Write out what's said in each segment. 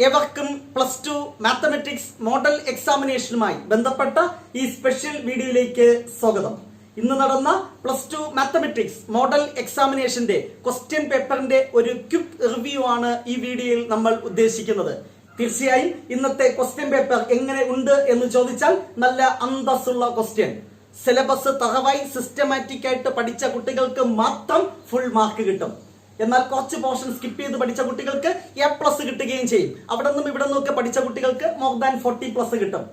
ഏവർക്കും +2 mathematics model എക്സാമിനേഷനുമായി ബന്ധപ്പെട്ട ഈ സ്പെഷ്യൽ വീഡിയോയിലേക്ക് സ്വാഗതം. ഇന്ന് നടന്ന +2 മാത്തമാറ്റിക്സ് മോഡൽ എക്സാമിനേഷന്റെ ക്വസ്റ്റ്യൻ പേപ്പറിന്റെ ഒരു ക്വിക്ക് റിവ്യൂ ആണ് ഈ വീഡിയോയിൽ നമ്മൾ ഉദ്ദേശിക്കുന്നത്. തീർച്ചയായും ഇന്നത്തെ ക്വസ്റ്റ്യൻ പേപ്പർ എങ്ങനെ ഉണ്ട് എന്ന് ചോദിച്ചാൽ നല്ല അന്തസ്സുള്ള ക്വസ്റ്റ്യൻ. സിലബസ് തറവായി സിസ്റ്റമാറ്റിക് ആയിട്ട് പഠിച്ച കുട്ടികൾക്ക് മാത്രം ഫുൾ മാർക്ക് കിട്ടും. എന്നാൽ കുറച്ച് പോർഷൻ സ്കിപ്പ് ചെയ്ത് പഠിച്ച കുട്ടികൾക്ക് A+ കിട്ടുകയും ചെയ്യും. അവിടെ നിന്നും ഇവിടെ നിന്നൊക്കെ പഠിച്ച കുട്ടികൾക്ക് മോർ ദാൻ 40+ കിട്ടും.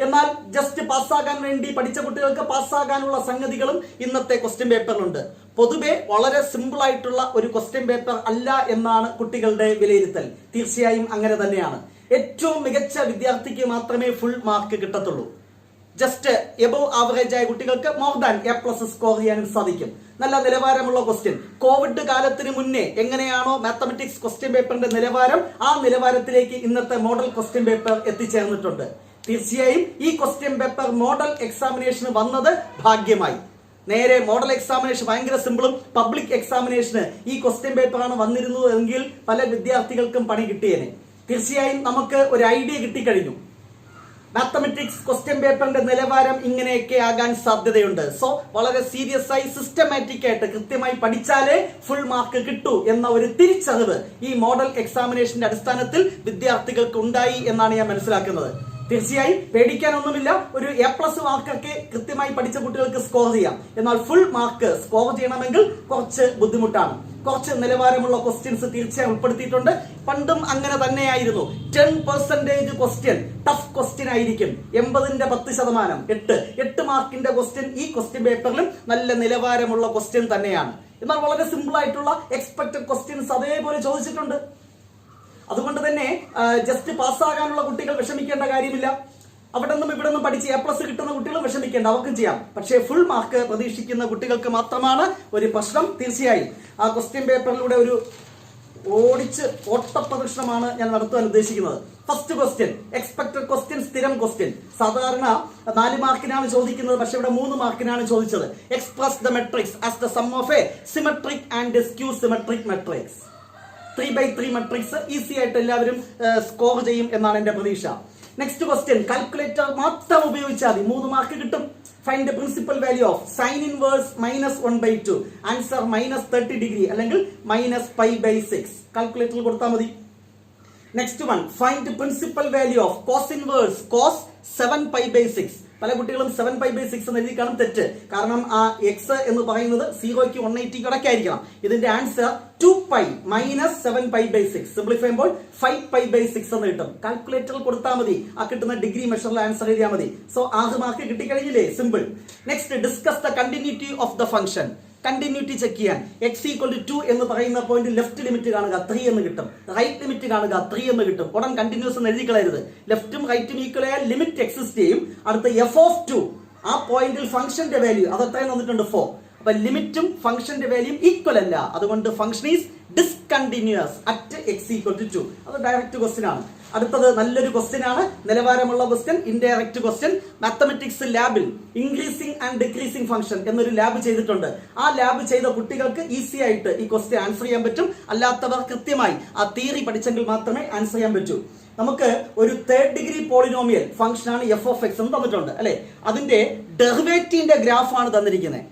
എന്നാൽ ജസ്റ്റ് പാസ്സാകാൻ വേണ്ടി പഠിച്ച കുട്ടികൾക്ക് പാസ്സാകാനുള്ള സംഗതികളും ഇന്നത്തെ ക്വസ്റ്റ്യൻ പേപ്പറിലുണ്ട്. പൊതുവെ വളരെ സിമ്പിൾ ആയിട്ടുള്ള ഒരു ക്വസ്റ്റ്യൻ പേപ്പർ അല്ല എന്നാണ് കുട്ടികളുടെ വിലയിരുത്തൽ. തീർച്ചയായും അങ്ങനെ തന്നെയാണ്. ഏറ്റവും മികച്ച വിദ്യാർത്ഥിക്ക് മാത്രമേ ഫുൾ മാർക്ക് കിട്ടത്തുള്ളൂ. ജസ്റ്റ് എബോവ് ആവറേജ് ആയ കുട്ടികൾക്ക് മോർ ദാൻ A+ സ്കോർ ചെയ്യാനും സാധിക്കും. നല്ല നിലവാരമുള്ള ക്വസ്റ്റ്യൻ. കോവിഡ് കാലത്തിന് മുന്നേ എങ്ങനെയാണോ മാത്തമാറ്റിക്സ് ക്വസ്റ്റ്യൻ പേപ്പറിന്റെ നിലവാരം, ആ നിലവാരത്തിലേക്ക് ഇന്നത്തെ മോഡൽ ക്വസ്റ്റ്യൻ പേപ്പർ എത്തിച്ചേർന്നിട്ടുണ്ട്. തീർച്ചയായും ഈ ക്വസ്റ്റ്യൻ പേപ്പർ മോഡൽ എക്സാമിനേഷന് വന്നത് ഭാഗ്യമായി. നേരെ മോഡൽ എക്സാമിനേഷൻ ഭയങ്കര സിമ്പിളും പബ്ലിക് എക്സാമിനേഷന് ഈ ക്വസ്റ്റ്യൻ പേപ്പറാണ് വന്നിരുന്നത് എങ്കിൽ പല വിദ്യാർത്ഥികൾക്കും പണി കിട്ടിയേനെ. തീർച്ചയായും നമുക്ക് ഒരു ഐഡിയ കിട്ടിക്കഴിഞ്ഞു. മാത്തമാറ്റിക്സ് ക്വസ്റ്റ്യൻ പേപ്പറിന്റെ നിലവാരം ഇങ്ങനെയൊക്കെ ആകാൻ സാധ്യതയുണ്ട്. സോ വളരെ സീരിയസ് ആയി സിസ്റ്റമാറ്റിക് ആയിട്ട് കൃത്യമായി പഠിച്ചാലേ ഫുൾ മാർക്ക് കിട്ടൂ എന്ന ഒരു തിരിച്ചറിവ് ഈ മോഡൽ എക്സാമിനേഷന്റെ അടിസ്ഥാനത്തിൽ വിദ്യാർത്ഥികൾക്ക് ഉണ്ടായി എന്നാണ് ഞാൻ മനസ്സിലാക്കുന്നത്. തീർച്ചയായും പേടിക്കാനൊന്നുമില്ല. ഒരു A+ മാർക്കൊക്കെ കൃത്യമായി പഠിച്ച കുട്ടികൾക്ക് സ്കോർ ചെയ്യാം. എന്നാൽ ഫുൾ മാർക്ക് സ്കോർ ചെയ്യണമെങ്കിൽ കുറച്ച് ബുദ്ധിമുട്ടാണ്. കുറച്ച് നിലവാരമുള്ള ക്വസ്റ്റ്യൻസ് തീർച്ചയായും ഉൾപ്പെടുത്തിയിട്ടുണ്ട്. പണ്ടും അങ്ങനെ തന്നെയായിരുന്നു. 10% ക്വസ്റ്റ്യൻ ടഫ് ക്വസ്റ്റ്യൻ ആയിരിക്കും. 80ന്റെ 10%, 8 മാർക്കിന്റെ ക്വസ്റ്റ്യൻ ഈ ക്വസ്റ്റ്യൻ പേപ്പറിലും നല്ല നിലവാരമുള്ള ക്വസ്റ്റ്യൻ തന്നെയാണ്. എന്നാൽ വളരെ സിമ്പിൾ ആയിട്ടുള്ള എക്സ്പെക്ടഡ് ക്വസ്റ്റ്യൻസ് അതേപോലെ ചോദിച്ചിട്ടുണ്ട്. അതുകൊണ്ട് തന്നെ ജസ്റ്റ് പാസ്സാകാനുള്ള കുട്ടികൾ വിഷമിക്കേണ്ട കാര്യമില്ല. അവിടെ നിന്നും ഇവിടെ നിന്നും പഠിച്ച് A+ കിട്ടുന്ന കുട്ടികൾ വിഷമിക്കേണ്ട, അവർക്കും ചെയ്യാം. പക്ഷേ ഫുൾ മാർക്ക് പ്രതീക്ഷിക്കുന്ന കുട്ടികൾക്ക് മാത്രമാണ് ഒരു പ്രശ്നം. തീർച്ചയായും ആ ക്വസ്റ്റ്യൻ പേപ്പറിലൂടെ ഒരു ഓട്ടപ്രദർശനമാണ് ഞാൻ നടത്താൻ ഉദ്ദേശിക്കുന്നത്. ഫസ്റ്റ് ക്വസ്റ്റ്യൻ എക്സ്പെക്ടഡ് ക്വസ്റ്റ്യൻ, സ്ഥിരം ക്വസ്റ്റ്യൻ. സാധാരണ 4 മാർക്കിനാണ് ചോദിക്കുന്നത്, പക്ഷെ ഇവിടെ 3 മാർക്കിനാണ് ചോദിച്ചത്. Express the matrix as the sum of A symmetric and skew symmetric matrix. 3/3 matrix easy ആയിട്ട് എല്ലാവരും സ്കോർ ചെയ്യും എന്നാണ് എന്റെ പ്രതീക്ഷ. നെക്സ്റ്റ് ക്വസ്റ്റ്യൻ കാൽക്കുലേറ്റർ മാത്രം ഉപയോഗിച്ചാൽ 3 മാർക്ക് കിട്ടും. Find the principal value of sine inverse -1/2. Answer -30° അല്ലെങ്കിൽ -π/6. കാൽക്കുലേറ്ററിൽ കൊടുത്താൽ മതി. Next one find principal value of cos inverse cos 7π/6. പല കുട്ടികളും 7π/6 എന്ന് എഴുതി കാണും. തെറ്റ്. കാരണം ആ എക്സ് എന്ന് പറയുന്നത് 0ക്ക് 180 ഇടയ്ക്കായിരിക്കണം. ഇതിന്റെ ആൻസർ 2π -7π/6. സിംപ്ലിഫൈ ചെയ്യുമ്പോൾ 5π/6 എന്ന് കിട്ടും. കാൽക്കുലേറ്ററിൽ കൊടുത്താൽ മതി. ആ കിട്ടുന്ന ഡിഗ്രി മെഷറിൽ ആൻസർ എഴുതിയാൽ മതി. സോ 6 മാർക്ക് കിട്ടിക്കഴിഞ്ഞില്ലേ? Simple. Next discuss the continuity of the function. Continuity check ചെയ്യാൻ x=2 എന്ന് പറയുന്ന പോയിന്റ് ലെഫ്റ്റ് ലിമിറ്റ് കാണുക 3 എന്ന് കിട്ടും. റൈറ്റ് ലിമിറ്റ് കാണുക 3 എന്ന് കിട്ടും. ഉടൻ കണ്ടിന്യൂസ് എന്ന് എഴുതി കളയരുത്. ലെഫ്റ്റും റൈറ്റും ഈക്വൽ ആയാൽ ലിമിറ്റ് എക്സിസ്റ്റ് ചെയ്യും. അടുത്ത f(2) ആ പോയിന്റിൽ ഫംഗ്ഷന്റെ വാല്യൂ അത് എത്രയും വന്നിട്ടുണ്ട് 4. അപ്പൊ ലിമിറ്റും ഫംഗ്ഷന്റെ വാല്യൂ ഈക്വൽ അല്ല. അതുകൊണ്ട് function is discontinuous at x=2. അത് ഡയറക്റ്റ് ക്വസ്റ്റ്യൻ ആണ്. അടുത്തത് നല്ലൊരു ക്വസ്റ്റ്യൻ ആണ്, നിലവാരമുള്ള ക്വസ്റ്റ്യൻ, ഇൻഡയറക്റ്റ് ക്വസ്റ്റ്യൻ. മാത്തമാറ്റിക്സ് ലാബിൽ ഇൻക്രീസിംഗ് ആൻഡ് ഡിക്രീസിംഗ് ഫംഗ്ഷൻ എന്നൊരു ലാബ് ചെയ്തിട്ടുണ്ട്. ആ ലാബ് ചെയ്ത കുട്ടികൾക്ക് ഈസി ആയിട്ട് ഈ ക്വസ്റ്റ്യൻ ആൻസർ ചെയ്യാൻ പറ്റും. അല്ലാത്തവർ കൃത്യമായി ആ തിയറി പഠിച്ചെങ്കിൽ മാത്രമേ ആൻസർ ചെയ്യാൻ പറ്റൂ. നമുക്ക് ഒരു 3rd ഡിഗ്രി പോളിനോമിയൽ ഫംഗ്ഷൻ ആണ് f(x) എന്ന് തന്നിട്ടുണ്ട് അല്ലെ. അതിന്റെ ഡെറിവേറ്റീവിന്റെ ഗ്രാഫാണ് തന്നിരിക്കുന്നത്.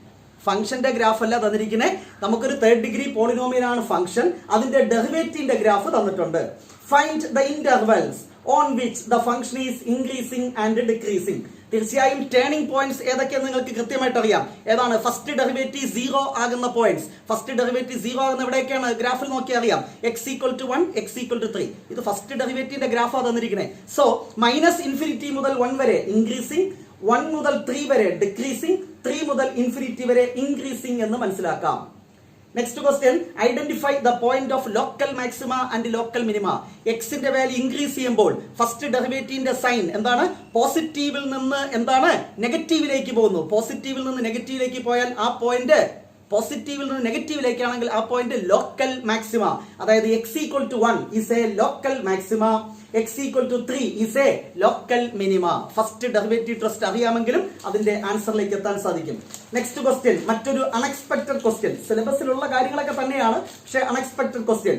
ഫംഗ്ഷന്റെ ഗ്രാഫ് അല്ല തന്നിരിക്കുന്നത്. നമുക്കൊരു 3rd ഡിഗ്രി പോളിനോമിയൽ ആണ് ഫംഗ്ഷൻ. അതിന്റെ ഡെറിവേറ്റീവിന്റെ ഗ്രാഫ് തന്നിട്ടുണ്ട്. Find the intervals on which the function is increasing and decreasing. തീർച്ചയായും ടേണിംഗ് പോയിന്റ്സ് ഏതൊക്കെയെന്ന് നിങ്ങൾക്ക് കൃത്യമായിട്ട് അറിയാം. ഏതാണ് ഫസ്റ്റ് ഡെറിവേറ്റീവ് 0 ആകുന്ന പോയിന്റ്സ്? ഫസ്റ്റ് ഡെറിവേറ്റീവ് 0 ആകുന്ന എവിടെയൊക്കെയാണ്? ഗ്രാഫിൽ നോക്കി അറിയാം. x=1, x=3. ഇത് ഫസ്റ്റ് ഡെറിവേറ്റീവിന്റെ ഗ്രാഫാണ് തന്നിരിക്കുന്നത്. സോ -∞ മുതൽ 1 വരെ ഇൻക്രീസിംഗ്, 1 മുതൽ 3 വരെ ഡിക്രീസിംഗ്, 3 മുതൽ ഇൻഫിനിറ്റി വരെ ഇൻക്രീസിംഗ് എന്ന് മനസ്സിലാക്കാം. Next question identify the point of local maxima and local minima. എക്സിന്റെ വാല്യൂ ഇൻക്രീസ് ചെയ്യുമ്പോൾ ഫസ്റ്റ് ഡെറിവേറ്റീവിന്റെ സൈൻ എന്താണ്? പോസിറ്റീവിൽ നിന്ന് എന്താണ് നെഗറ്റീവിലേക്ക് പോകുന്നു. പോസിറ്റീവിൽ നിന്ന് നെഗറ്റീവിലേക്ക് പോയാൽ ആ പോയിന്റ് പോസിറ്റീവിൽ നിന്ന് നെഗറ്റീവിലേക്കാണെങ്കിൽ ആ പോയിന്റ് ലോക്കൽ മാക്സിമ. അതായത് x=1 is A local maxima, x=3 is A local minima. First derivative test അറിയാമെങ്കിലും അതിന്റെ ആൻസറിലേക്ക് എത്താൻ സാധിക്കും. നെക്സ്റ്റ് ക്വസ്റ്റ്യൻ മറ്റൊരു അൺഎക്സ്പെക്ടഡ് ക്വസ്റ്റ്യൻ. സിലബസിലുള്ള കാര്യങ്ങളൊക്കെ തന്നെയാണ്, പക്ഷേ unexpected question.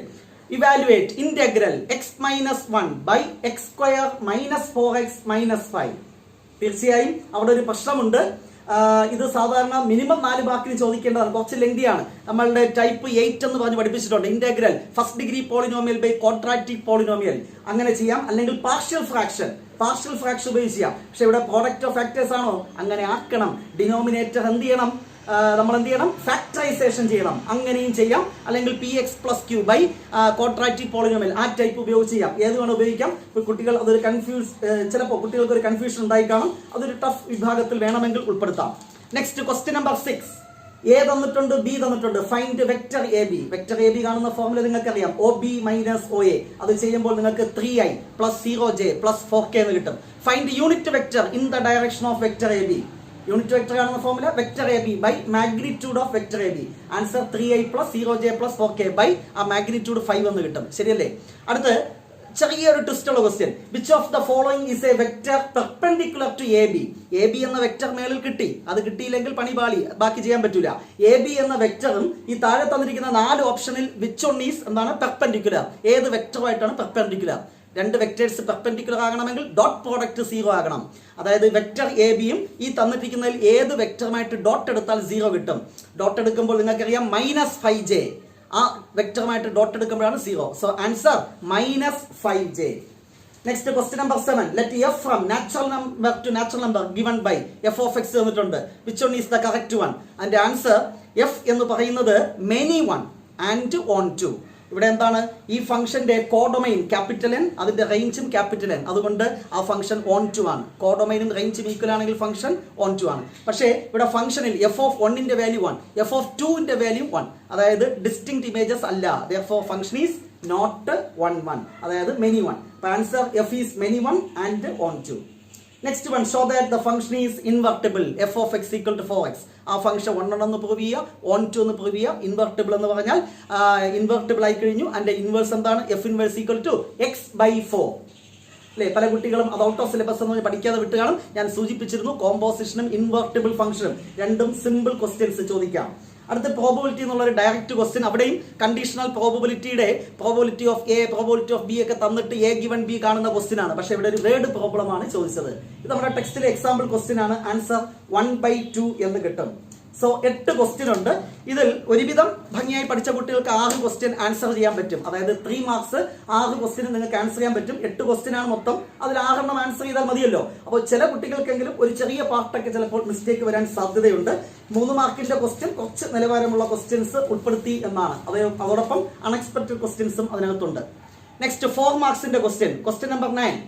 Evaluate integral x-1 by x² - 4x - 5. തീർച്ചയായും അവിടെ ഒരു പ്രശ്നമുണ്ട്. ഇത് സാധാരണ മിനിമം 4 മാർക്കിന് ചോദിക്കേണ്ടതാണ്. കുറച്ച് ലെങ്തിയാണ്. നമ്മളുടെ ടൈപ്പ് 8 എന്ന് പറഞ്ഞ് പഠിപ്പിച്ചിട്ടുണ്ട്. Integral first degree polynomial by quadratic polynomial അങ്ങനെ ചെയ്യാം. അല്ലെങ്കിൽ പാർഷ്യൽ ഫ്രാക്ഷൻ ഉപയോഗിച്ച് ചെയ്യാം. പക്ഷെ ഇവിടെ പ്രോഡക്റ്റ് ഓഫ് ഫാക്ടേഴ്സ് ആണോ? അങ്ങനെ ആക്കണം. ഡിനോമിനേറ്റർ എന്ത് ചെയ്യണം? നമ്മൾ എന്ത് ചെയ്യണം? ഫാക്ടറൈസേഷൻ ചെയ്യണം. അങ്ങനെയും ചെയ്യാം. അല്ലെങ്കിൽ px+q ബൈ ക്വാഡ്രാറ്റിക് പോളിനോമിയൽ ആ ടൈപ്പ് ഉപയോഗിച്ച് ചെയ്യാം. ഏത് വേണം ഉപയോഗിക്കാം. കുട്ടികൾ അതൊരു ചിലപ്പോൾ കുട്ടികൾക്ക് ഒരു കൺഫ്യൂഷൻ ഉണ്ടായി കാണും. അതൊരു ടഫ് വിഭാഗത്തിൽ വേണമെങ്കിൽ ഉൾപ്പെടുത്താം. Next question number 6. എ തന്നിട്ടുണ്ട്, ബി തന്നിട്ടുണ്ട്. Find vector A B. Vector A B കാണുന്ന ഫോർമുല നിങ്ങൾക്ക് അറിയാം. OB - OA. അത് ചെയ്യുമ്പോൾ നിങ്ങൾക്ക് 3i + 0j + 4k എന്ന് കിട്ടും. Find unit vector in the direction of vector A B. Unit vector കാണുന്ന formula vector A B by magnitude of vector A B. Answer 3i + 0j + 4k by ആ magnitude 5 എന്ന് കിട്ടും. ശരിയല്ലേ? അടുത്ത് ചെറിയൊരു twist ഉള്ള question. Which of the following is a vector perpendicular to A B. A B എന്ന vector മേളിൽ കിട്ടി. അത് കിട്ടിയില്ലെങ്കിൽ പണിപാളി, ബാക്കി ചെയ്യാൻ പറ്റൂല. എ ബി എന്ന വെക്ടറും ഈ താഴെ തന്നിരിക്കുന്ന 4 ഓപ്ഷനിൽ വിച്ച് ഓൺ ഈസ് എന്താണ് പെർപെൻഡിക്കുലർ? ഏത് വെക്ടറുമായിട്ടാണ് പെർപെൻഡിക്കുലർ? 2 വെക്ടേഴ്സ് പെർപെൻഡിക്കുലർ ആകണമെങ്കിൽ ഡോട്ട് പ്രോഡക്റ്റ് 0 ആകണം. അതായത് വെക്ടർ എ ബിയും ഈ തന്നിരിക്കുന്നതിൽ ഏത് വെക്ടറുമായിട്ട് ഡോട്ട് എടുത്താൽ 0 കിട്ടും. ഡോട്ട് എടുക്കുമ്പോൾ നിങ്ങൾക്കറിയാം -5j. ആ വെക്ടറുമായിട്ട് ഡോട്ട് എടുക്കുമ്പോഴാണ് 0. So answer -5j. Next question number 7. Let f from natural number to natural number given by f of x തന്നിട്ടുണ്ട്. Which one is the correct one? അതിന്റെ ആൻസർ f എന്ന് പറയുന്നത് മെനി 1 ആൻഡ് ഓൺ 2. ഇവിടെ എന്താണ്? ഈ ഫംഗ്ഷന്റെ codomain N, അതിന്റെ റേഞ്ചും N. അതുകൊണ്ട് ആ ഫംഗ്ഷൻ ഓൺ 2 ആണ്. കോഡൊമൈനും റേഞ്ചും ഈക്വൽ ആണെങ്കിൽ ഫംഗ്ഷൻ ഓൺ 2 ആണ്. പക്ഷേ ഇവിടെ ഫംഗ്ഷനിൽ f(1)ന്റെ വാല്യൂ 1, f(2)ന്റെ വാല്യൂ 1. അതായത് ഡിസ്റ്റിങ്ക്ട് ഇമേജസ് അല്ല. therefore ഫംഗ്ഷൻ ഈസ് നോട്ട് 1 1, അതായത് many 1. Answer f is many 1 and on 2. Next one, show that the function is invertible. f of x = 4x. ആ ഫംഗ്ഷൻ 1 എന്ന് പ്രൂവ് ചെയ്യുക, ഓൺ 2 എന്ന് പ്രൂവ് ചെയ്യുക. Invertible എന്ന് പറഞ്ഞാൽ ഇൻവെർട്ടിബിൾ ആയി കഴിഞ്ഞു. അതിന്റെ ഇൻവേഴ്സ് എന്താണ്? f inverse = x/4. അല്ലേ? പല കുട്ടികളും അത് ഔട്ട് ഓഫ് സിലബസ് എന്ന് പഠിക്കാതെ വിട്ട് കാണും. ഞാൻ സൂചിപ്പിച്ചിരുന്നു, കോമ്പോസിഷനും ഇൻവെർട്ടിബിൾ ഫംഗ്ഷനും രണ്ടും സിമ്പിൾ ക്വസ്റ്റ്യൻസ് ചോദിക്കാം. അടുത്ത പ്രോബബിലിറ്റി എന്നുള്ള ഒരു ഡയറക്റ്റ് ക്വസ്റ്റ്യൻ. അവിടെയും കണ്ടീഷണൽ പ്രോബബിലിറ്റിയുടെ probability of A, probability of B ഒക്കെ തന്നിട്ട് a given b കാണുന്ന ക്വസ്റ്റ്യൻ ആണ്. പക്ഷേ ഇവിടെ ഒരു വേർഡ് പ്രോബ്ലം ആണ് ചോദിച്ചത്. ഇത് നമ്മുടെ ടെക്സ്റ്റിലെ എക്സാമ്പിൾ ക്വസ്റ്റ്യൻ ആണ്. ആൻസർ 1/2 എന്ന് കിട്ടും. സോ 8 ക്വസ്റ്റ്യൻ ഉണ്ട്. ഇതിൽ ഒരുവിധം ഭംഗിയായി പഠിച്ച കുട്ടികൾക്ക് 6 ക്വസ്റ്റ്യൻ ആൻസർ ചെയ്യാൻ പറ്റും. അതായത് 3 മാർക്സ് 6 ക്വസ്റ്റ്യൻ നിങ്ങൾക്ക് ആൻസർ ചെയ്യാൻ പറ്റും. 8 ക്വസ്റ്റ്യൻ ആണ് മൊത്തം. അതിൽ 6 ആൻസർ ചെയ്താൽ മതിയല്ലോ. അപ്പോൾ ചില കുട്ടികൾക്കെങ്കിലും ഒരു ചെറിയ പാർട്ടൊക്കെ ചിലപ്പോൾ മിസ്റ്റേക്ക് വരാൻ സാധ്യതയുണ്ട്. 3 മാർക്കിന്റെ ക്വസ്റ്റ്യൻ കുറച്ച് നിലവാരമുള്ള ക്വസ്റ്റ്യൻസ് ഉൾപ്പെടുത്തി എന്നാണ്. അതോടൊപ്പം അൺഎക്സ്പെക്ടഡ് ക്വസ്റ്റ്യൻസും അതിനകത്തുണ്ട്. നെക്സ്റ്റ് 4 മാർക്സിന്റെ ക്വസ്റ്റ്യൻ നമ്പർ 9.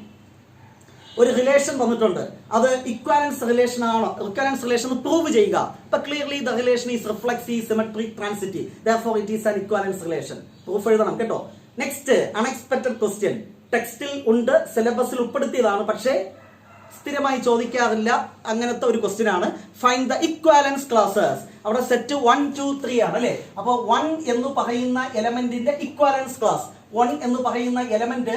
ഒരു റിലേഷൻ തന്നിട്ടുണ്ട്. അത് ഇക്വാലൻസ് റിലേഷൻ ആണോ? ഇക്വാലൻസ് റിലേഷൻ പ്രൂവ് ചെയ്യുക. ഇപ്പൊ clearly the relation is reflexive, symmetric, transitive. therefore it is an equivalence relation. Proof എഴുതണം കേട്ടോ. Next unexpected question. ടെക്സ്റ്റിൽ ഉണ്ട്, സിലബസിൽ ഉൾപ്പെടുത്തിയതാണ്, പക്ഷേ സ്ഥിരമായി ചോദിക്കാറില്ല. അങ്ങനത്തെ ഒരു ക്വസ്റ്റ്യൻ ആണ്. Find the equivalence classes. അവിടെ സെറ്റ് 1 2 3 ആണ് അല്ലേ? അപ്പോൾ 1 എന്ന് പറയുന്ന എലമെന്റിന്റെ ഇക്വാലൻസ് ക്ലാസ്. 1 എന്ന് പറയുന്ന എലമെന്റ്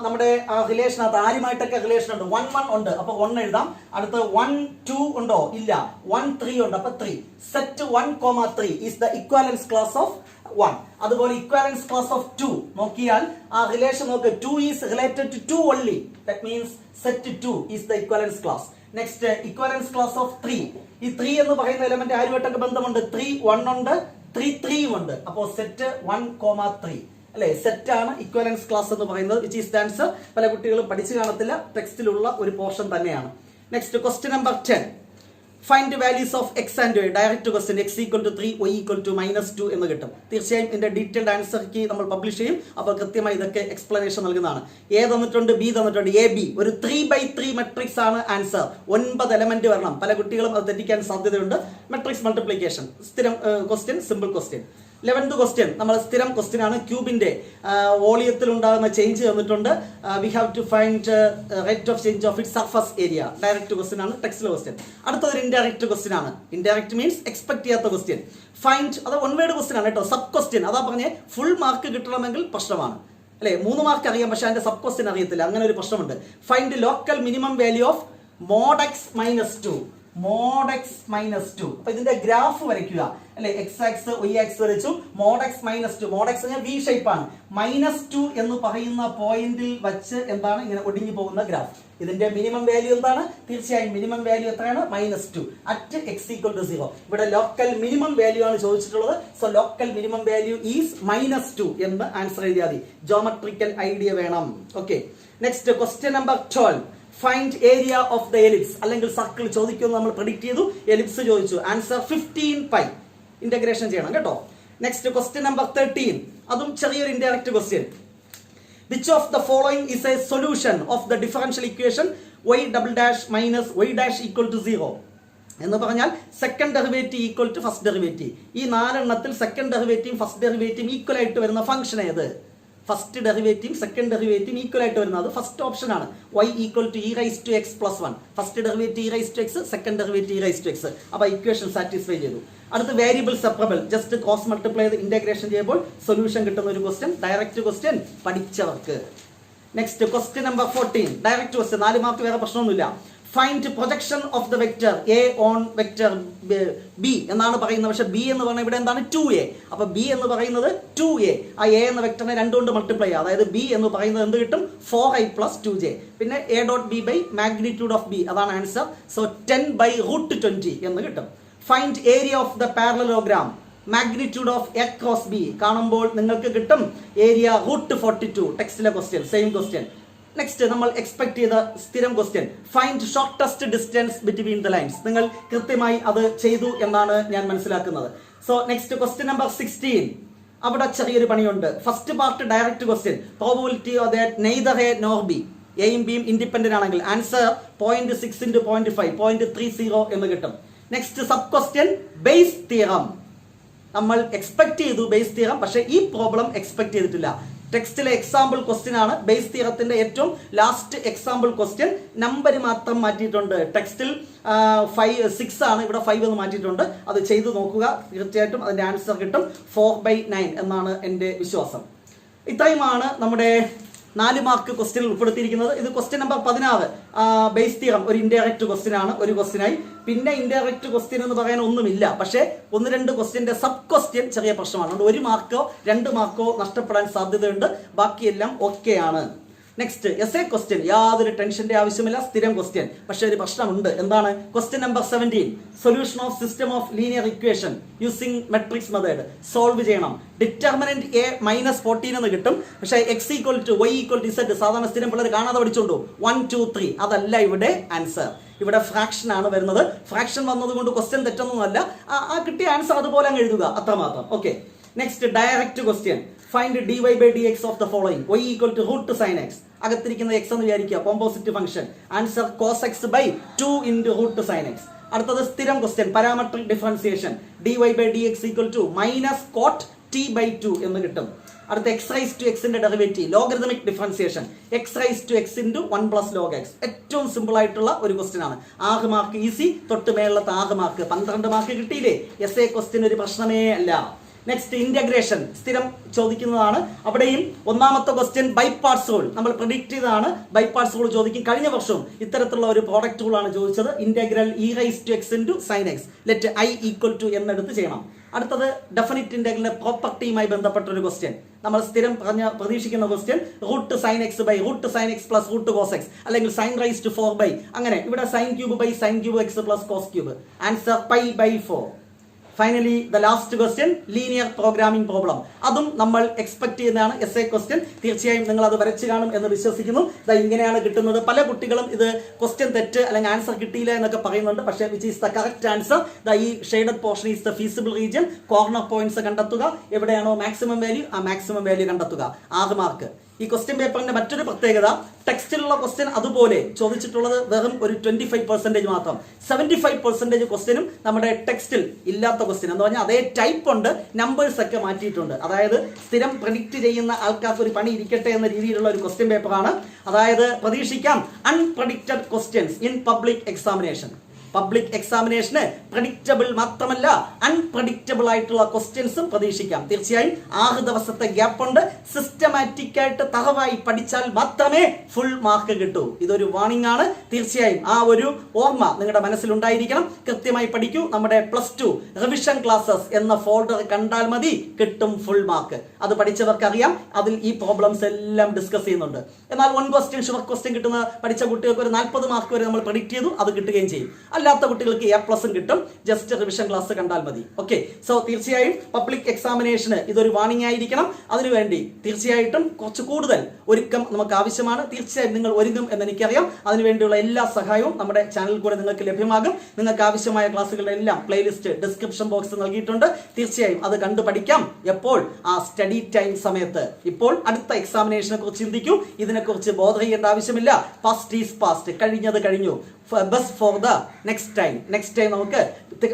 നമ്മുടെ റിലേഷനകത്ത് ആരുമായിട്ടൊക്കെ റിലേഷൻ ഉണ്ട്? 1 1 ഉണ്ട്, അപ്പൊ 1 എഴുതാം. അടുത്ത് 1 2 ഉണ്ടോ? ഇല്ല. 1 3 ഉണ്ട്, അപ്പൊ 3. Set 1 3 is the equivalence class of 1. അതുപോലെ ഇക്വാലൻസ് ക്ലാസ് ഓഫ് 2 നോക്കിയാൽ ആ റിലേഷൻ നോക്ക്. 2 is related to 2 only. That means set 2 is the equivalence class. Next equivalence class of 3. ഈ 3 എന്ന് പറയുന്ന എലമെന്റ് ആരുമായിട്ടൊക്കെ ബന്ധമുണ്ട്? 3 1 ഉണ്ട്, 3 3 ഉണ്ട്, അപ്പോ സെറ്റ് 1 3 അല്ലെ? സെറ്റ് ആണ് ഇക്വലൻസ് ക്ലാസ് എന്ന് പറയുന്നത്. Which is the answer. പല കുട്ടികളും പഠിച്ചു കാണത്തില്ല, ടെക്സ്റ്റിലുള്ള ഒരു പോർഷൻ തന്നെയാണ്. Next question number 10. Find values of x and y. Direct question. x = 3, y = -2 എന്ന് കിട്ടും. തീർച്ചയായും ഇതിന്റെ ഡീറ്റെയിൽഡ് ആൻസർ കീ നമ്മൾ പബ്ലിഷ് ചെയ്യും. അപ്പോൾ കൃത്യമായി ഇതൊക്കെ എക്സ്പ്ലനേഷൻ നൽകുന്നതാണ്. എ തന്നിട്ടുണ്ട്, ബി തന്നിട്ടുണ്ട്. AB ഒരു 3/3 മെട്രിക്സ് ആണ് ആൻസർ. 9 എലമെന്റ് വരണം. പല കുട്ടികളും അത് തെറ്റിക്കാൻ സാധ്യതയുണ്ട്. മെട്രിക്സ് മൾട്ടിപ്ലിക്കേഷൻ സ്ഥിരം question, simple question. 11th question നമ്മൾ സ്ഥിരം ക്വസ്റ്റ്യൻ ആണ്. ക്യൂബിന്റെ വോളിയത്തിൽ ഉണ്ടാകുന്ന ചേഞ്ച് തന്നിട്ടുണ്ട്. We have to find rate of change of it surface area. Direct question ആണ്, ടെക്സ്റ്റിലെ ക്വസ്റ്റ്യൻ. അടുത്തത് ഇൻഡയറക്റ്റ് ക്വസ്റ്റ്യൻ ആണ്. ഇൻഡയറക്റ്റ് മീൻസ് എക്സ്പെക്ട് ചെയ്യാത്ത ക്വസ്റ്റ്യൻ. ഫൈൻഡ് അത് 1 വേർഡ് ക്വസ്റ്റ്യൻ ആണ് കേട്ടോ. Sub question. അതാ പറഞ്ഞേ, ഫുൾ മാർക്ക് കിട്ടണമെങ്കിൽ പ്രശ്നമാണ് അല്ലെ? 3 മാർക്ക് അറിയാം, പക്ഷെ അതിന്റെ സബ് ക്വസ്റ്റ്യൻ അറിയത്തില്ല. അങ്ങനെ ഒരു പ്രശ്നമുണ്ട്. Find local minimum value of mod x - 2. mod x minus 2. അപ്പൊ ഇതിന്റെ ഗ്രാഫ് വരയ്ക്കുക അല്ലെ, എക്സ് ആക്സ് y ആക്സ് വരച്ചു. mod x minus 2, mod x v shape ആണ്. -2 എന്ന് പറയുന്ന പോയിന്റിൽ വച്ച് എന്താണ് ഇങ്ങനെ ഒടിഞ്ഞു പോകുന്ന ഗ്രാഫ്. ഇതിന്റെ മിനിമം വാല്യൂ എന്താണ്? തീർച്ചയായും മിനിമം വാല്യൂ എത്രയാണ്? -2 അറ്റ് x = 0. ഇവിടെ ലോക്കൽ മിനിമം വാല്യൂ ആണ് ചോദിച്ചിട്ടുള്ളത്. So local minimum value is -2 എന്ന് ആൻസർ എഴുതിയാൽ മതി. ജോമെട്രിക്കൽ ഐഡിയ വേണം. Okay, next question number 12. Find area of the ellipse അല്ലെങ്കിൽ സർക്കിൾ ചോദിക്കുമെന്ന് നമ്മൾ പ്രെഡിക്റ്റ് ചെയ്തു. എലിപ്സ് ചോദിച്ചു. ആൻസർ 15π. ഇന്റഗ്രേഷൻ ചെയ്യണം കേട്ടോ. Next question number 13. അതും ചെറിയൊരു indirect question. Which of the following is a solution of the differential equation y double dash minus y dash equal to 0? എന്ന് പറഞ്ഞാൽ second derivative equal to first derivative. ഈ 4 എണ്ണത്തിൽ second ഡെറിവേറ്റീവും first ഡെറിവേറ്റീവും equal ആയിട്ട് വരുന്ന ഫംഗ്ഷൻ ഏത്? First ഡെറിവേറ്റീവും സെക്കൻഡ് ഡെറിവേറ്റീവും ഈക്വൽ ആയിട്ട് വരുന്നത് ഫസ്റ്റ് ഓപ്ഷൻ ആണ്. y equal to e raised to x plus 1. First derivative e raised to x, second derivative e raised to x. അപ്പോൾ ഇക്വേഷൻ സാറ്റിസ്ഫൈ ചെയ്തു. അടുത്ത variable separable. Just cross multiply ചെയ്ത് integration ചെയ്യുമ്പോൾ solution കിട്ടുന്ന ഒരു question. Direct question പഠിച്ചവർക്ക്. Next question number 14. Direct question, 4 mark, വേറെ പ്രശ്നമൊന്നുമില്ല. Find projection of the vector A on vector B എന്നാണ് പറയുന്നത്. പക്ഷെ ബി എന്ന് പറഞ്ഞാൽ ഇവിടെ എന്താണ്? 2a. അപ്പൊ ബി എന്ന് പറയുന്നത് 2a. ആ എ എന്ന വെക്ടറിനെ 2 കൊണ്ട് മൾട്ടിപ്ലൈ ചെയ്യുക. അതായത് ബി എന്ന് പറയുന്നത് എന്ത് കിട്ടും? 4i + 2j. പിന്നെ a dot B by magnitude of B, അതാണ് ആൻസർ. സോ 10/√20 എന്ന് കിട്ടും. Find area of the parallelogram magnitude of A cross B കാണുമ്പോൾ നിങ്ങൾക്ക് കിട്ടും ഏരിയ √42. ടെക്സ്റ്റിലെ ക്വസ്റ്റ്യൻ, സെയിം ക്വസ്റ്റ്യൻ. നെക്സ്റ്റ് നമ്മൾ എക്സ്പെക്ട് ചെയ്ത സ്ഥിരം question. Find shortest distance between the lines. നിങ്ങൾ കൃത്യമായി അത് ചെയ്തു എന്നാണ് ഞാൻ മനസ്സിലാക്കുന്നത്. So next question number 16. അവിടെ ചെറിയൊരു പണിയുണ്ട്. First part direct question. Probability that neither A nor B, എയും ബിയും ഇൻഡിപെൻഡന്റ് ആണെങ്കിൽ ആൻസർ 0.6 × 0.5 0.30 എന്ന് കിട്ടും. Next sub question base theorem. നമ്മൾ എക്സ്പെക്ട് ചെയ്തു ബേസ് തിയറം, പക്ഷേ ഈ പ്രോബ്ലം എക്സ്പെക്ട് ചെയ്തിട്ടില്ല. ടെക്സ്റ്റിലെ എക്സാമ്പിൾ ക്വസ്റ്റ്യൻ ആണ്. ബേസ് തിയറത്തിന്റെ ഏറ്റവും ലാസ്റ്റ് എക്സാമ്പിൾ ക്വസ്റ്റ്യൻ. നമ്പർ മാത്രം മാറ്റിയിട്ടുണ്ട്. ടെക്സ്റ്റിൽ 6 ആണ്, ഇവിടെ 5 എന്ന് മാറ്റിയിട്ടുണ്ട്. അത് ചെയ്തു നോക്കുക, തീർച്ചയായിട്ടും അതിന്റെ ആൻസർ കിട്ടും. 4/9 എന്നാണ് എൻ്റെ വിശ്വാസം. ഇത്രയുമാണ് നമ്മുടെ 4 മാർക്ക് ക്വസ്റ്റ്യൻ ഉൾപ്പെടുത്തിയിരിക്കുന്നത്. ഇത് ക്വസ്റ്റ്യൻ നമ്പർ 16. ബേസ് തിയറം ഒരു ഇൻഡയറക്റ്റ് ക്വസ്റ്റ്യൻ ആണ്, ഒരു ക്വസ്റ്റ്യനായി. പിന്നെ ഇൻഡയറക്റ്റ് ക്വസ്റ്റ്യൻ എന്ന് പറയാൻ ഒന്നുമില്ല. പക്ഷേ 1-2 ക്വസ്റ്റ്യന്റെ സബ് ക്വസ്റ്റ്യൻ ചെറിയ പ്രശ്നമാണ്. അതുകൊണ്ട് 1 മാർക്കോ 2 മാർക്കോ നഷ്ടപ്പെടാൻ സാധ്യതയുണ്ട്. ബാക്കിയെല്ലാം ഓക്കെ ആണ്. Next SA question. യാതൊരു ടെൻഷന്റെ ആവശ്യമില്ല, സ്ഥിരം ക്വസ്റ്റ്യൻ. പക്ഷേ ഒരു പ്രശ്നമുണ്ട്. എന്താണ്? Question number 17. Solution of system of linear equation using matrix method solve ചെയ്യണം. ഡിറ്റർമിനന്റ് a -14 എന്ന് കിട്ടും. പക്ഷേ x = y = z സാധാരണ സ്ഥിരം പിള്ളേർ കാണാതെ പഠിച്ചോണ്ടു. 1 2 3 അതല്ല ഇവിടെ ആൻസർ. ഇവിടെ ഫ്രാക്ഷൻ ആണ് വരുന്നത്. ഫ്രാക്ഷൻ വന്നതുകൊണ്ട് ക്വസ്റ്റ്യൻ തെറ്റൊന്നുമല്ല. ആ കിട്ടിയ ആൻസർ അതുപോലെ അങ്ങ് എഴുതുക, അത്രമാത്രം. Okay, next direct question. Find dy/dx of the following. y = √sin x. അകത്തിരിക്കുന്ന x എന്ന് വിചാരിക്കുക, composite function. Answer cos x/2 × √sin x. അടുത്തത് സ്ഥിരം question, parametric differentiation. dy/dx = -cot t/2 എന്ന് കിട്ടും. അടുത്ത x raised to x ന്റെ derivative, logarithmic differentiation. x raised to x × 1 + log x. ഏറ്റവും simple ആയിട്ടുള്ള ഒരു ക്വസ്റ്റ്യൻ ആണ്. 6 മാർക്ക് ഈസി, തൊട്ട് മേളത്തെ 6 മാർക്ക്, 12 മാർക്ക് കിട്ടിയില്ലേ? എസ്എ ക്വസ്റ്റ്യൻ ഒരു പ്രശ്നമേ അല്ല. നെക്സ്റ്റ് ഇന്റഗ്രേഷൻ, സ്ഥിരം ചോദിക്കുന്നതാണ്. അവിടെയും ഒന്നാമത്തെ ക്വസ്റ്റ്യൻ ബൈ പാർട്സ് റൂൾ. നമ്മൾ പ്രെഡിക്റ്റ് ചെയ്തതാണ് ബൈ പാർട്സ് റൂൾ ചോദിക്കും. കഴിഞ്ഞ വർഷവും ഇത്തരത്തിലുള്ള ഒരു പ്രോഡക്റ്റ് റൂൾ ആണ് ചോദിച്ചത്. Integral e raised to x × sin x let i = എന്നെടുത്ത് ചെയ്യണം. അടുത്തത് ഡെഫിനിറ്റ് ഇന്റഗ്രലിന്റെ പ്രോപ്പർട്ടിയുമായി ബന്ധപ്പെട്ട ഒരു ക്വസ്റ്റ്യൻ. നമ്മൾ സ്ഥിരം പ്രതീക്ഷിക്കുന്ന question √sin x / √sin x + √cos x അല്ലെങ്കിൽ sin raised to 4 അങ്ങനെ. ഇവിടെ sin³ / sin³ x + cos³. Answer π/4. Finally the last question linear programming problem. അതും നമ്മൾ എക്സ്പെക്ട് ചെയ്യുന്നതാണ് എസ്എ ക്വസ്റ്റ്യൻ. തീർച്ചയായും നിങ്ങൾ അത് വരച്ച് കാണും എന്ന് വിശ്വസിക്കുന്നു. ഇങ്ങനെയാണ് കിട്ടുന്നത്. പല കുട്ടികളും ഇത് ക്വസ്റ്റ്യൻ തെറ്റ് അല്ലെങ്കിൽ ആൻസർ കിട്ടിയില്ല എന്നൊക്കെ പറയുന്നുണ്ട്. പക്ഷേ which is the correct answer? ഈ shaded portion is the feasible region. Corner points കണ്ടെത്തുക. എവിടെയാണോ മാക്സിമം വാല്യൂ ആ മാക്സിമം വാല്യൂ കണ്ടെത്തുക. 6 മാർക്ക്. ഈ ക്വസ്റ്റ്യൻ പേപ്പറിന്റെ മറ്റൊരു പ്രത്യേകത, ടെക്സ്റ്റിലുള്ള ക്വസ്റ്റ്യൻ അതുപോലെ ചോദിച്ചിട്ടുള്ളത് വെറും ഒരു 25% മാത്രം. 75% ക്വസ്റ്റ്യനും നമ്മുടെ ടെക്സ്റ്റിൽ ഇല്ലാത്ത ക്വസ്റ്റ്യൻ എന്ന് പറഞ്ഞാൽ അതേ ടൈപ്പ് ഉണ്ട്, നമ്പേഴ്സ് ഒക്കെ മാറ്റിയിട്ടുണ്ട്. അതായത് സ്ഥിരം പ്രെഡിക്റ്റ് ചെയ്യുന്ന ആൾക്കാർക്ക് ഒരു പണി ഇരിക്കട്ടെ എന്ന രീതിയിലുള്ള ഒരു ക്വസ്റ്റ്യൻ പേപ്പറാണ്. അതായത് പ്രതീക്ഷിക്കാം unpredicted questions in public examination. Public എക്സാമിനേഷന് പ്രഡിക്റ്റബിൾ മാത്രമല്ല അൺപ്രഡിക്റ്റബിൾ ആയിട്ടുള്ള ക്വസ്റ്റ്യൻസും പ്രതീക്ഷിക്കാം. തീർച്ചയായും 6 ദിവസത്തെ ഗ്യാപ്പ് ഉണ്ട്. സിസ്റ്റമാറ്റിക് ആയിട്ട് തറവായി പഠിച്ചാൽ മാത്രമേ ഫുൾ മാർക്ക് കിട്ടൂ. ഇതൊരു വാണിംഗ് ആണ്. തീർച്ചയായും ആ ഒരു ഓർമ്മ നിങ്ങളുടെ മനസ്സിലുണ്ടായിരിക്കണം. കൃത്യമായി പഠിക്കൂ. നമ്മുടെ +2 റിവിഷൻ ക്ലാസ്സസ് എന്ന ഫോൾഡർ കണ്ടാൽ മതി, കിട്ടും ഫുൾ മാർക്ക്. അത് പഠിച്ചവർക്ക് അറിയാം. അതിൽ ഈ പ്രോബ്ലംസ് എല്ലാം ഡിസ്കസ് ചെയ്യുന്നുണ്ട്. എന്നാൽ 1 ക്വസ്റ്റ്യൻ ഷുവർ ക്വസ്റ്റ്യൻ കിട്ടുന്ന പഠിച്ച കുട്ടികൾക്ക് ഒരു 40 മാർക്ക് വരെ നമ്മൾ പ്രെഡിക്റ്റ് ചെയ്തു, അത് കിട്ടുകയും ചെയ്യും. അല്ലാത്ത കുട്ടികൾക്ക് A+ കിട്ടും. ജസ്റ്റ് റിവിഷൻ ക്ലാസ് കണ്ടാൽ മതി. ഓക്കെ, സോ തീർച്ചയായും പബ്ലിക് എക്സാമിനേഷന് ഇതൊരു വാണിംഗ് ആയിരിക്കണം. അതിനുവേണ്ടി തീർച്ചയായിട്ടും കുറച്ച് കൂടുതൽ ഒരുക്കം നമുക്ക് ആവശ്യമാണ്. തീർച്ചയായും നിങ്ങൾ ഒരുങ്ങും എന്ന് എനിക്കറിയാം. അതിനുവേണ്ടിയുള്ള എല്ലാ സഹായവും നമ്മുടെ ചാനലിൽ കൂടെ നിങ്ങൾക്ക് ലഭ്യമാകും. നിങ്ങൾക്ക് ആവശ്യമായ ക്ലാസ്സുകളുടെ എല്ലാം പ്ലേലിസ്റ്റ് ഡിസ്ക്രിപ്ഷൻ ബോക്സ് നൽകിയിട്ടുണ്ട്. തീർച്ചയായും അത് കണ്ടു പഠിക്കാം. എപ്പോൾ? ആ സ്റ്റഡി ടൈം സമയത്ത്. ഇപ്പോൾ അടുത്ത എക്സാമിനേഷനെ കുറിച്ച് ചിന്തിക്കൂ. ഇതിനെക്കുറിച്ച് ബോധ ചെയ്യേണ്ട ആവശ്യമില്ല. Past is past. കഴിഞ്ഞത് കഴിഞ്ഞു. Best for the next time നമുക്ക്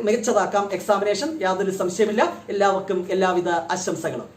മികച്ചതാക്കാം എക്സാമിനേഷൻ. യാതൊരു സംശയമില്ല. എല്ലാവർക്കും എല്ലാവിധ ആശംസകളും.